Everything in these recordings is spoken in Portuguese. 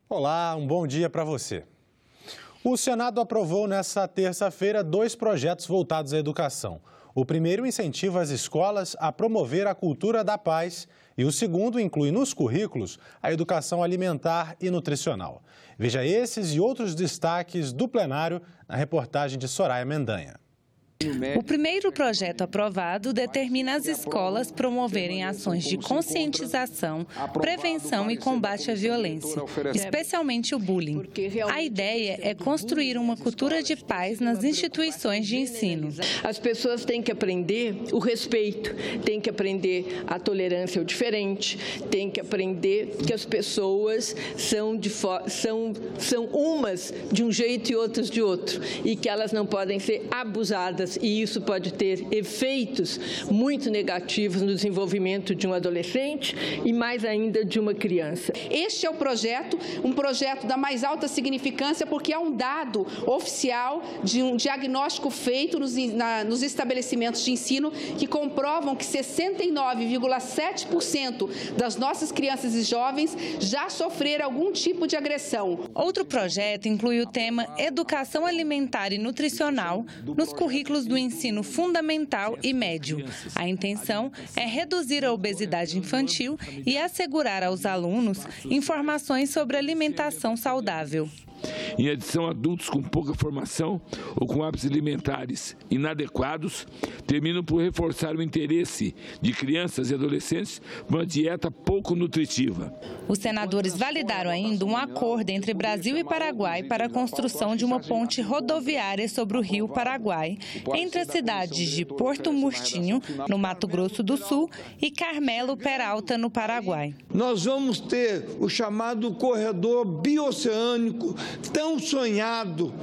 Olá, um bom dia para você. O Senado aprovou nesta terça-feira 2 projetos voltados à educação. O primeiro incentiva as escolas a promover a cultura da paz e o segundo inclui nos currículos a educação alimentar e nutricional. Veja esses e outros destaques do plenário na reportagem de Soraya Mendanha. O primeiro projeto aprovado determina as escolas promoverem ações de conscientização, prevenção e combate à violência, especialmente o bullying. A ideia é construir uma cultura de paz nas instituições de ensino. As pessoas têm que aprender o respeito, têm que aprender a tolerância ao diferente, têm que aprender que as pessoas são umas de um jeito e outras de outro, e que elas não podem ser abusadas. E isso pode ter efeitos muito negativos no desenvolvimento de um adolescente e mais ainda de uma criança. Este é um projeto da mais alta significância porque é um dado oficial de um diagnóstico feito nos estabelecimentos de ensino que comprovam que 69,7% das nossas crianças e jovens já sofreram algum tipo de agressão. Outro projeto inclui o tema Educação Alimentar e Nutricional nos currículos do ensino fundamental e médio. A intenção é reduzir a obesidade infantil e assegurar aos alunos informações sobre alimentação saudável. Em adição, adultos com pouca formação ou com hábitos alimentares inadequados terminam por reforçar o interesse de crianças e adolescentes por uma dieta pouco nutritiva. Os senadores validaram ainda um acordo entre Brasil e Paraguai para a construção de uma ponte rodoviária sobre o Rio Paraguai, entre as cidades de Porto Murtinho, no Mato Grosso do Sul, e Carmelo Peralta, no Paraguai. Nós vamos ter o chamado corredor bioceânico, tão sonhado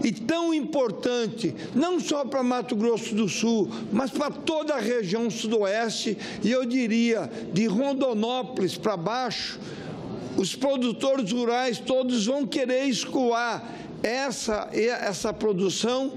e tão importante, não só para Mato Grosso do Sul, mas para toda a região sudoeste, e eu diria, de Rondonópolis para baixo, os produtores rurais todos vão querer escoar essa produção,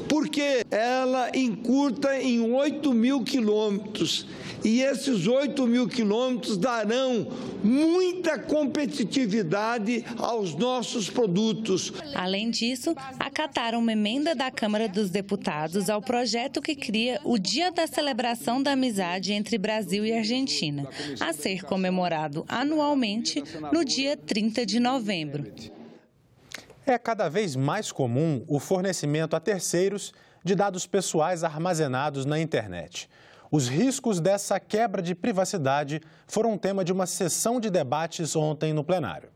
porque ela encurta em 8.000 quilômetros. E esses 8.000 quilômetros darão muita competitividade aos nossos produtos. Além disso, acataram uma emenda da Câmara dos Deputados ao projeto que cria o Dia da Celebração da Amizade entre Brasil e Argentina, a ser comemorado anualmente no dia 30 de novembro. É cada vez mais comum o fornecimento a terceiros de dados pessoais armazenados na internet. Os riscos dessa quebra de privacidade foram tema de uma sessão de debates ontem no plenário.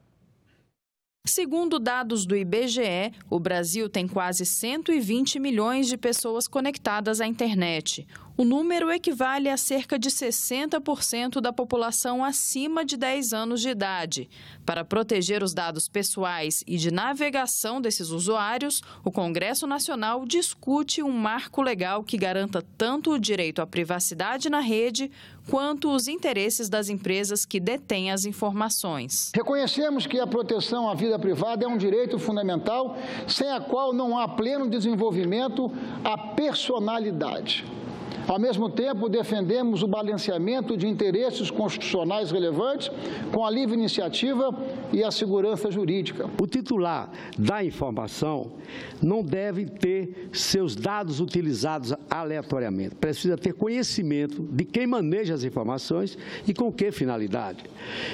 Segundo dados do IBGE, o Brasil tem quase 120 milhões de pessoas conectadas à internet. O número equivale a cerca de 60% da população acima de 10 anos de idade. Para proteger os dados pessoais e de navegação desses usuários, o Congresso Nacional discute um marco legal que garanta tanto o direito à privacidade na rede, quanto os interesses das empresas que detêm as informações. Reconhecemos que a proteção à vida privada é um direito fundamental, sem a qual não há pleno desenvolvimento à personalidade. Ao mesmo tempo, defendemos o balanceamento de interesses constitucionais relevantes com a livre iniciativa e a segurança jurídica. O titular da informação não deve ter seus dados utilizados aleatoriamente. Precisa ter conhecimento de quem maneja as informações e com que finalidade.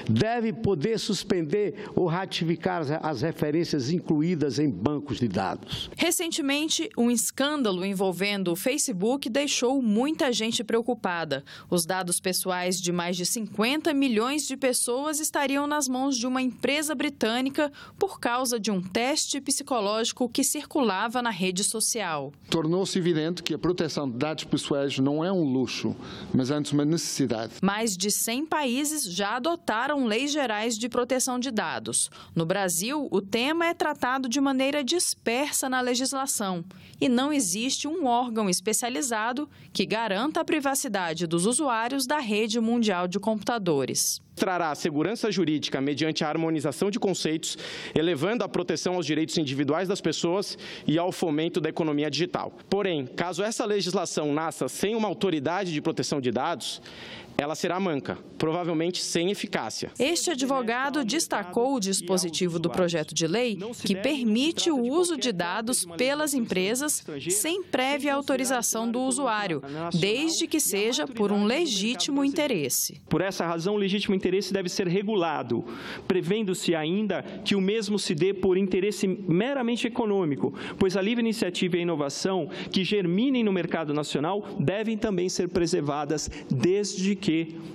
Deve poder suspender ou ratificar as referências incluídas em bancos de dados. Recentemente, um escândalo envolvendo o Facebook deixou muita gente preocupada. Os dados pessoais de mais de 50 milhões de pessoas estariam nas mãos de uma empresa britânica por causa de um teste psicológico que circulava na rede social. Tornou-se evidente que a proteção de dados pessoais não é um luxo, mas antes uma necessidade. Mais de 100 países já adotaram leis gerais de proteção de dados. No Brasil, o tema é tratado de maneira dispersa na legislação e não existe um órgão especializado que garanta a privacidade dos usuários da rede mundial de computadores. Trará segurança jurídica mediante a harmonização de conceitos, elevando a proteção aos direitos individuais das pessoas e ao fomento da economia digital. Porém, caso essa legislação nasça sem uma autoridade de proteção de dados, ela será manca, provavelmente sem eficácia. Este advogado destacou o dispositivo do projeto de lei que permite o uso de dados pelas empresas sem prévia autorização do usuário, desde que seja por um legítimo interesse. Por essa razão, o legítimo interesse deve ser regulado, prevendo-se ainda que o mesmo se dê por interesse meramente econômico, pois a livre iniciativa e a inovação que germinem no mercado nacional devem também ser preservadas, desde que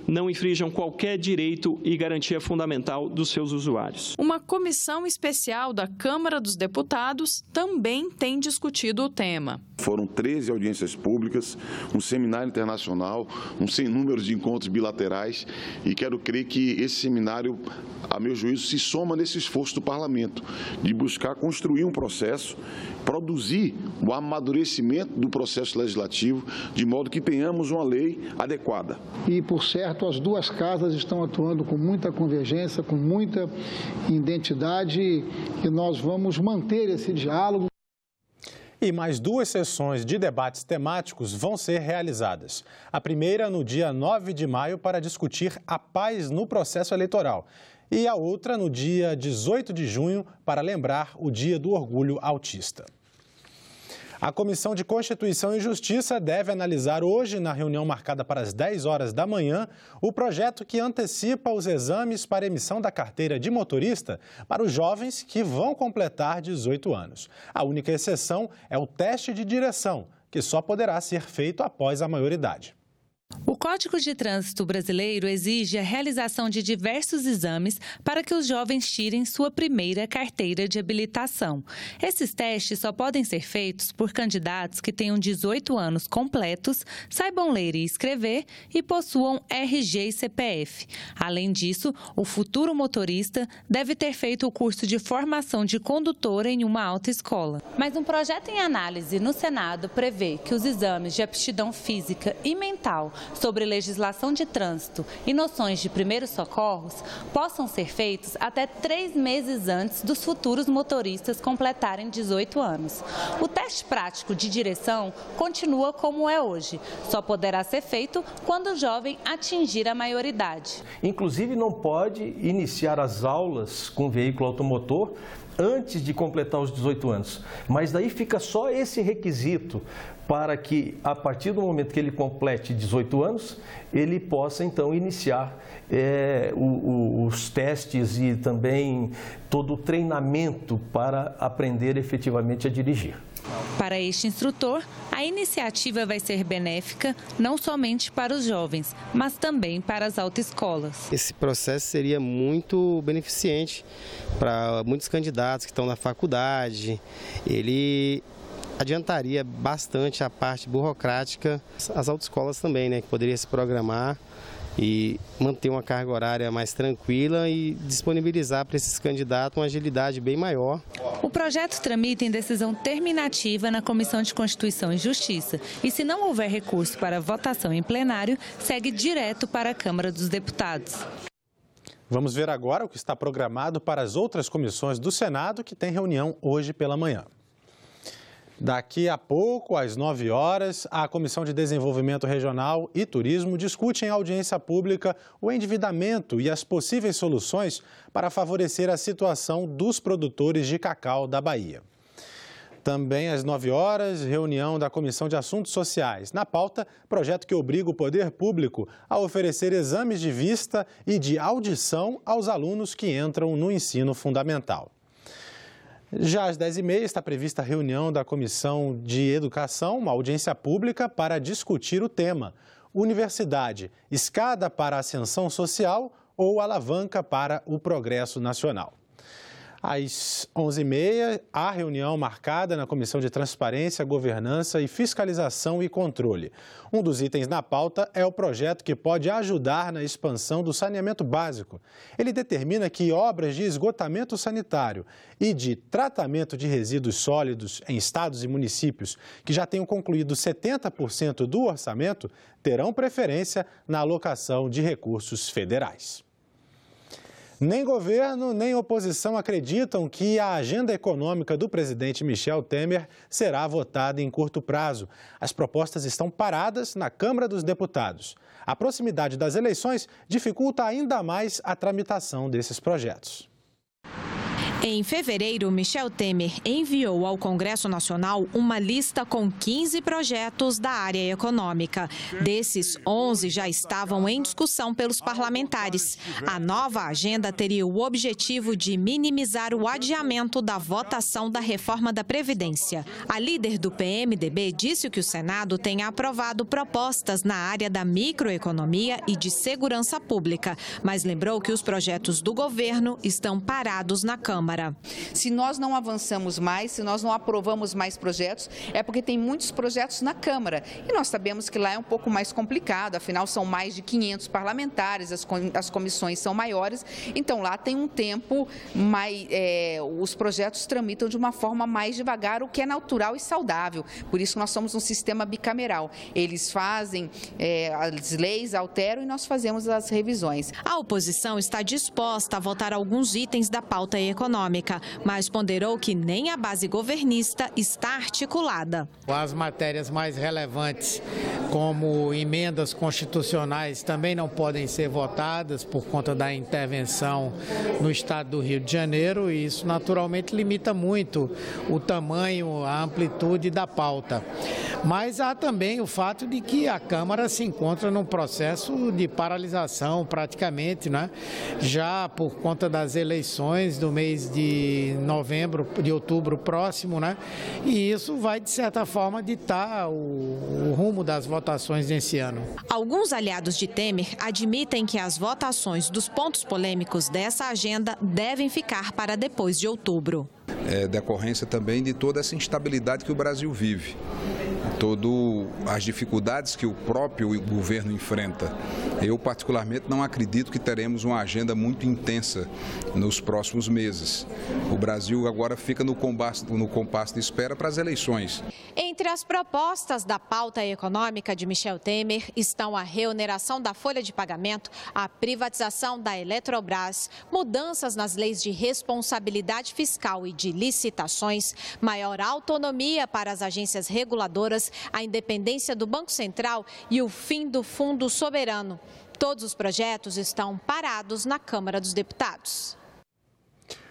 não infrijam qualquer direito e garantia fundamental dos seus usuários. Uma comissão especial da Câmara dos Deputados também tem discutido o tema. Foram 13 audiências públicas, um seminário internacional, um sem número de encontros bilaterais, e quero crer que esse seminário, a meu juízo, se soma nesse esforço do Parlamento de buscar construir um processo, produzir o amadurecimento do processo legislativo, de modo que tenhamos uma lei adequada. E, por certo, as duas casas estão atuando com muita convergência, com muita identidade, e nós vamos manter esse diálogo. E mais 2 sessões de debates temáticos vão ser realizadas. A primeira no dia 9 de maio para discutir a paz no processo eleitoral. E a outra no dia 18 de junho para lembrar o Dia do Orgulho Autista. A Comissão de Constituição e Justiça deve analisar hoje, na reunião marcada para as 10 horas da manhã, o projeto que antecipa os exames para emissão da carteira de motorista para os jovens que vão completar 18 anos. A única exceção é o teste de direção, que só poderá ser feito após a maioridade. O Código de Trânsito brasileiro exige a realização de diversos exames para que os jovens tirem sua primeira carteira de habilitação. Esses testes só podem ser feitos por candidatos que tenham 18 anos completos, saibam ler e escrever e possuam RG e CPF. Além disso, o futuro motorista deve ter feito o curso de formação de condutor em uma autoescola. Mas um projeto em análise no Senado prevê que os exames de aptidão física e mental sobre legislação de trânsito e noções de primeiros socorros possam ser feitos até 3 meses antes dos futuros motoristas completarem 18 anos. O teste prático de direção continua como é hoje. Só poderá ser feito quando o jovem atingir a maioridade. Inclusive, não pode iniciar as aulas com veículo automotor antes de completar os 18 anos. Mas daí fica só esse requisito para que, a partir do momento que ele complete 18 anos, ele possa, então, iniciar os testes e também todo o treinamento para aprender efetivamente a dirigir. Para este instrutor, a iniciativa vai ser benéfica não somente para os jovens, mas também para as autoescolas. Esse processo seria muito beneficente para muitos candidatos que estão na faculdade. Ele adiantaria bastante a parte burocrática, as autoescolas também, né, que poderia se programar e manter uma carga horária mais tranquila e disponibilizar para esses candidatos uma agilidade bem maior. O projeto tramita em decisão terminativa na Comissão de Constituição e Justiça e, se não houver recurso para votação em plenário, segue direto para a Câmara dos Deputados. Vamos ver agora o que está programado para as outras comissões do Senado que tem reunião hoje pela manhã. Daqui a pouco, às 9 horas, a Comissão de Desenvolvimento Regional e Turismo discute em audiência pública o endividamento e as possíveis soluções para favorecer a situação dos produtores de cacau da Bahia. Também às 9 horas, reunião da Comissão de Assuntos Sociais. Na pauta, projeto que obriga o poder público a oferecer exames de vista e de audição aos alunos que entram no ensino fundamental. Já às 10h30 está prevista a reunião da Comissão de Educação, uma audiência pública para discutir o tema: Universidade, escada para a ascensão social ou alavanca para o progresso nacional? Às 11h30, há reunião marcada na Comissão de Transparência, Governança e Fiscalização e Controle. Um dos itens na pauta é o projeto que pode ajudar na expansão do saneamento básico. Ele determina que obras de esgotamento sanitário e de tratamento de resíduos sólidos em estados e municípios que já tenham concluído 70% do orçamento terão preferência na alocação de recursos federais. Nem governo, nem oposição acreditam que a agenda econômica do presidente Michel Temer será votada em curto prazo. As propostas estão paradas na Câmara dos Deputados. A proximidade das eleições dificulta ainda mais a tramitação desses projetos. Em fevereiro, Michel Temer enviou ao Congresso Nacional uma lista com 15 projetos da área econômica. Desses, 11 já estavam em discussão pelos parlamentares. A nova agenda teria o objetivo de minimizar o adiamento da votação da reforma da Previdência. A líder do PMDB disse que o Senado tem aprovado propostas na área da microeconomia e de segurança pública, mas lembrou que os projetos do governo estão parados na Câmara. Se nós não avançamos mais, se nós não aprovamos mais projetos, é porque tem muitos projetos na Câmara. E nós sabemos que lá é um pouco mais complicado, afinal são mais de 500 parlamentares, as comissões são maiores, então lá tem um tempo, os projetos tramitam de uma forma mais devagar, o que é natural e saudável. Por isso nós somos um sistema bicameral. Eles fazem as leis, alteram e nós fazemos as revisões. A oposição está disposta a votar alguns itens da pauta econômica, mas ponderou que nem a base governista está articulada. As matérias mais relevantes, como emendas constitucionais, também não podem ser votadas por conta da intervenção no estado do Rio de Janeiro, e isso naturalmente limita muito o tamanho, a amplitude da pauta. Mas há também o fato de que a Câmara se encontra num processo de paralisação praticamente, né? Já por conta das eleições do mês de outubro próximo, né? E isso vai, de certa forma, ditar o rumo das votações desse ano. Alguns aliados de Temer admitem que as votações dos pontos polêmicos dessa agenda devem ficar para depois de outubro. Decorrência também de toda essa instabilidade que o Brasil vive, todas as dificuldades que o próprio governo enfrenta. Eu, particularmente, não acredito que teremos uma agenda muito intensa nos próximos meses. O Brasil agora fica no compasso de espera para as eleições. Entre as propostas da pauta econômica de Michel Temer estão a reoneração da folha de pagamento, a privatização da Eletrobras, mudanças nas leis de responsabilidade fiscal e de licitações, maior autonomia para as agências reguladoras, a independência do Banco Central e o fim do Fundo Soberano. Todos os projetos estão parados na Câmara dos Deputados.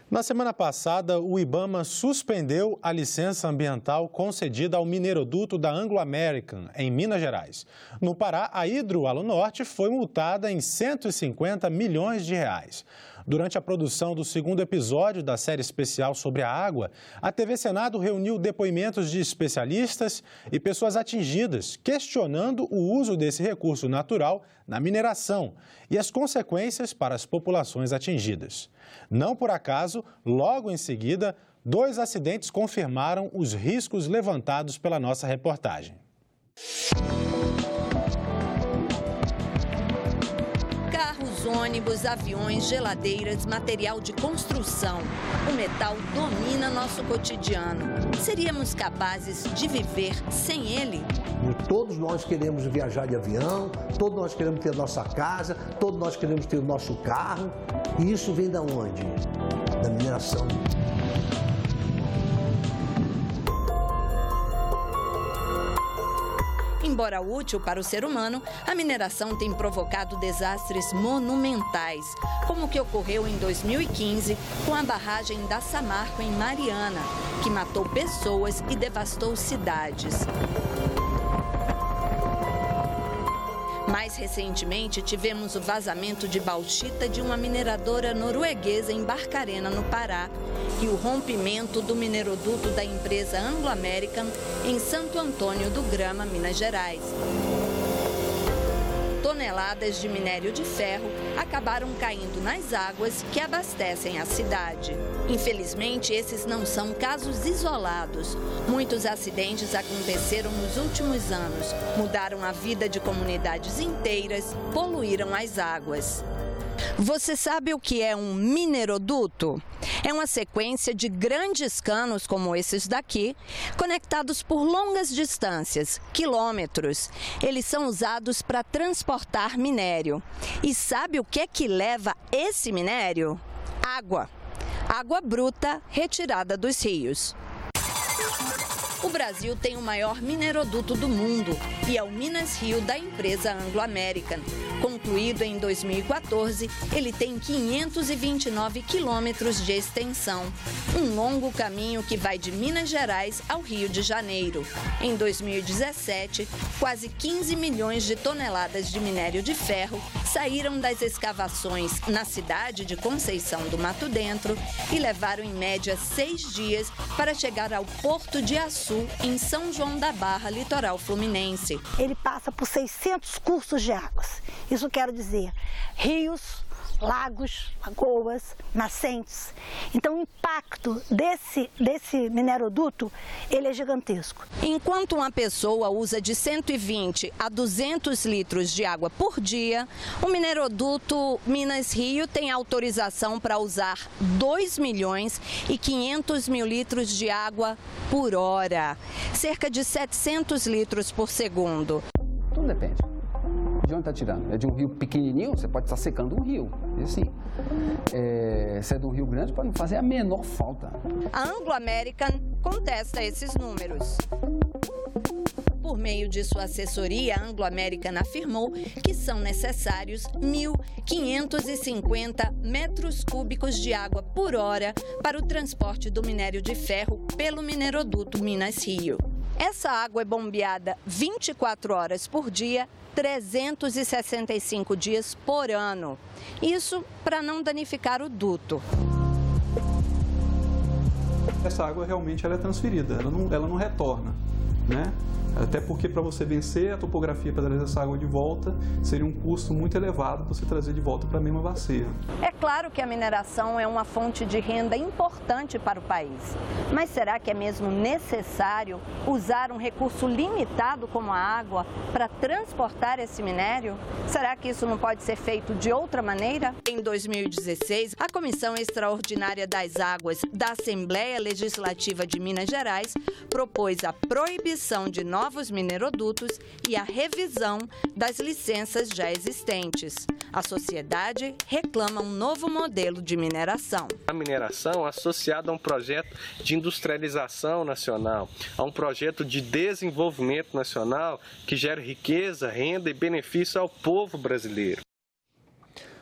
Na semana passada, o IBAMA suspendeu a licença ambiental concedida ao mineroduto da Anglo American, em Minas Gerais. No Pará, a Hidroalunorte foi multada em 150 milhões de reais. Durante a produção do segundo episódio da série especial sobre a água, a TV Senado reuniu depoimentos de especialistas e pessoas atingidas, questionando o uso desse recurso natural na mineração e as consequências para as populações atingidas. Não por acaso, logo em seguida, 2 acidentes confirmaram os riscos levantados pela nossa reportagem. Ônibus, aviões, geladeiras, material de construção. O metal domina nosso cotidiano. Seríamos capazes de viver sem ele? E todos nós queremos viajar de avião, todos nós queremos ter nossa casa, todos nós queremos ter o nosso carro. E isso vem da onde? Da mineração. Embora útil para o ser humano, a mineração tem provocado desastres monumentais, como o que ocorreu em 2015 com a barragem da Samarco em Mariana, que matou pessoas e devastou cidades. Mais recentemente, tivemos o vazamento de bauxita de uma mineradora norueguesa em Barcarena, no Pará, e o rompimento do mineroduto da empresa Anglo American em Santo Antônio do Grama, Minas Gerais. Toneladas de minério de ferro acabaram caindo nas águas que abastecem a cidade. Infelizmente, esses não são casos isolados. Muitos acidentes aconteceram nos últimos anos, mudaram a vida de comunidades inteiras, poluíram as águas. Você sabe o que é um mineroduto? É uma sequência de grandes canos como esses daqui, conectados por longas distâncias, quilômetros. Eles são usados para transportar minério. E sabe o que é que leva esse minério? Água. Água bruta retirada dos rios. O Brasil tem o maior mineroduto do mundo e é o Minas Rio da empresa Anglo American. Concluído em 2014, ele tem 529 quilômetros de extensão. Um longo caminho que vai de Minas Gerais ao Rio de Janeiro. Em 2017, quase 15 milhões de toneladas de minério de ferro saíram das escavações na cidade de Conceição do Mato Dentro e levaram em média 6 dias para chegar ao Porto de Açu, em São João da Barra, litoral fluminense. Ele passa por 600 cursos de águas. Isso quer dizer rios, lagos, lagoas, nascentes. Então o impacto desse mineroduto, ele é gigantesco. Enquanto uma pessoa usa de 120 a 200 litros de água por dia, o mineroduto Minas Rio tem autorização para usar 2 milhões e 500 mil litros de água por hora, cerca de 700 litros por segundo. Tudo depende. De onde está tirando? É de um rio pequenininho, você pode estar secando um rio. E assim, se é de um rio grande, pode não fazer a menor falta. A Anglo American contesta esses números. Por meio de sua assessoria, a Anglo American afirmou que são necessários 1.550 metros cúbicos de água por hora para o transporte do minério de ferro pelo mineroduto Minas Rio. Essa água é bombeada 24 horas por dia, 365 dias por ano. Isso para não danificar o duto. Essa água realmente ela é transferida, ela não retorna, né? Até porque para você vencer a topografia para trazer essa água de volta, seria um custo muito elevado para você trazer de volta para a mesma bacia. É claro que a mineração é uma fonte de renda importante para o país. Mas será que é mesmo necessário usar um recurso limitado como a água para transportar esse minério? Será que isso não pode ser feito de outra maneira? Em 2016, a Comissão Extraordinária das Águas da Assembleia Legislativa de Minas Gerais propôs a proibição de novos minerodutos e a revisão das licenças já existentes. A sociedade reclama um novo modelo de mineração. A mineração associada a um projeto de industrialização nacional, a um projeto de desenvolvimento nacional que gere riqueza, renda e benefício ao povo brasileiro.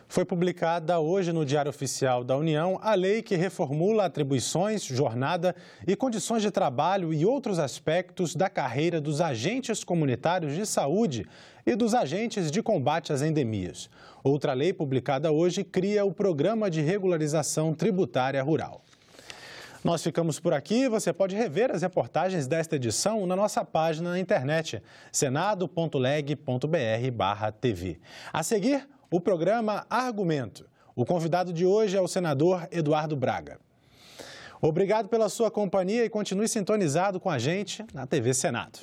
Foi publicada hoje no Diário Oficial da União a lei que reformula atribuições, jornada e condições de trabalho e outros aspectos da carreira dos agentes comunitários de saúde e dos agentes de combate às endemias. Outra lei publicada hoje cria o Programa de Regularização Tributária Rural. Nós ficamos por aqui. Você pode rever as reportagens desta edição na nossa página na internet, senado.leg.br/tv. A seguir, o programa Argumento. O convidado de hoje é o senador Eduardo Braga. Obrigado pela sua companhia e continue sintonizado com a gente na TV Senado.